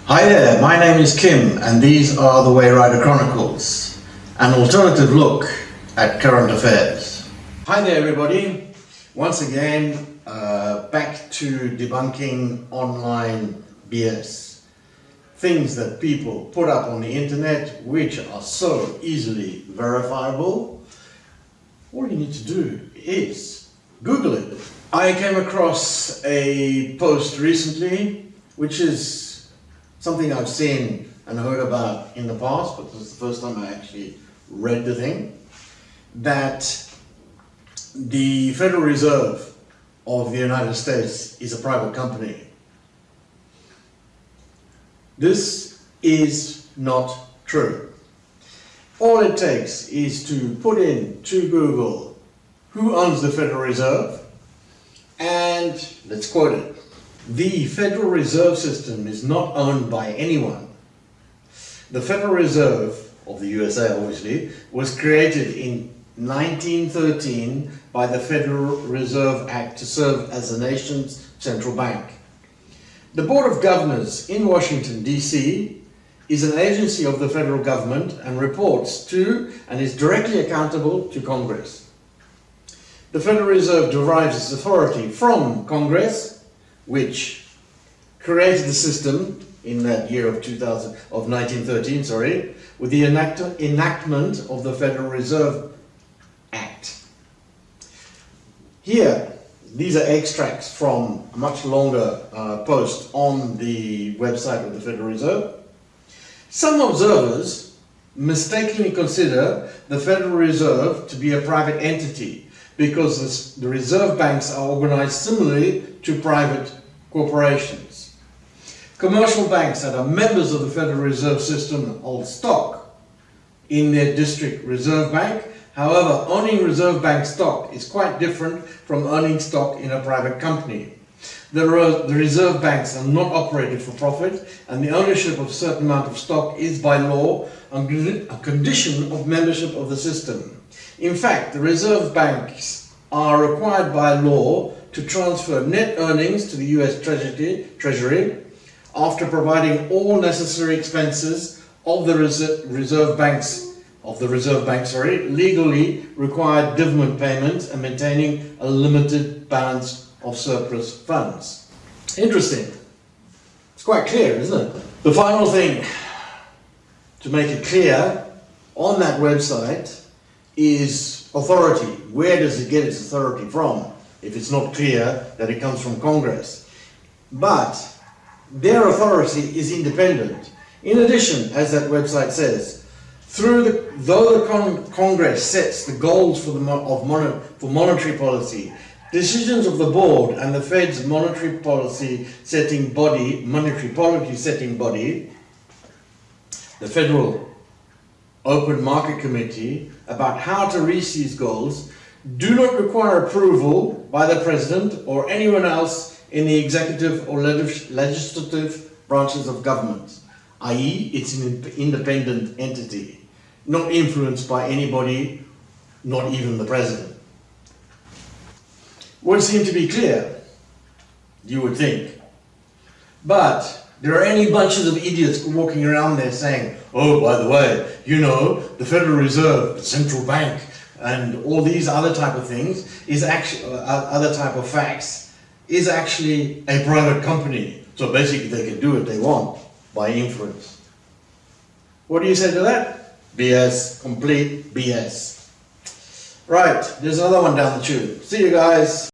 Hi there, my name is Kim and these are the Wayrider Chronicles, an alternative look at current affairs. Hi there everybody, once again back to debunking online BS. Things that people put up on the internet which are so easily verifiable. All you need to do is Google it. I came across a post recently which is something I've seen and heard about in the past, but this is the first time I actually read the thing, that the Federal Reserve of the United States is a private company. This is not true. All it takes is to put in to Google who owns the Federal Reserve, and let's quote it. The Federal Reserve System is not owned by anyone. The Federal Reserve of the USA, obviously, was created in 1913 by the Federal Reserve Act to serve as the nation's central bank. The Board of Governors in Washington, D.C. is an agency of the federal government and reports to and is directly accountable to Congress. The Federal Reserve derives its authority from Congress, which created the system in that year of 1913, with the enactment of the Federal Reserve Act. Here, these are extracts from a much longer post on the website of the Federal Reserve. Some observers mistakenly consider the Federal Reserve to be a private entity because the reserve banks are organized similarly to private corporations. Commercial banks that are members of the Federal Reserve System hold stock in their district reserve bank. However, owning reserve bank stock is quite different from owning stock in a private company. The reserve banks are not operated for profit, and the ownership of a certain amount of stock is by law a condition of membership of the system. In fact, the reserve banks are required by law to transfer net earnings to the US Treasury after providing all necessary expenses of the reserve banks legally required dividend payments and maintaining a limited balance of surplus funds. Interesting. It's quite clear, isn't it? The final thing to make it clear on that website is authority. Where does it get its authority from if it's not clear that it comes from Congress? But their authority is independent. In addition, as that website says, though the Congress sets the goals for monetary policy, decisions of the board and the Fed's monetary policy setting body, the Federal Open Market Committee, about how to reach these goals, do not require approval by the President or anyone else in the executive or legislative branches of government, i.e. it's an independent entity, not influenced by anybody, not even the President. Would seem to be clear, you would think. But there are any bunches of idiots walking around there saying, oh, by the way, you know, the Federal Reserve, the central bank, and all these other type of things is actually, other type of facts, is actually a private company. So basically they can do what they want by influence. What do you say to that? BS, complete BS. Right, there's another one down the tube. See you guys.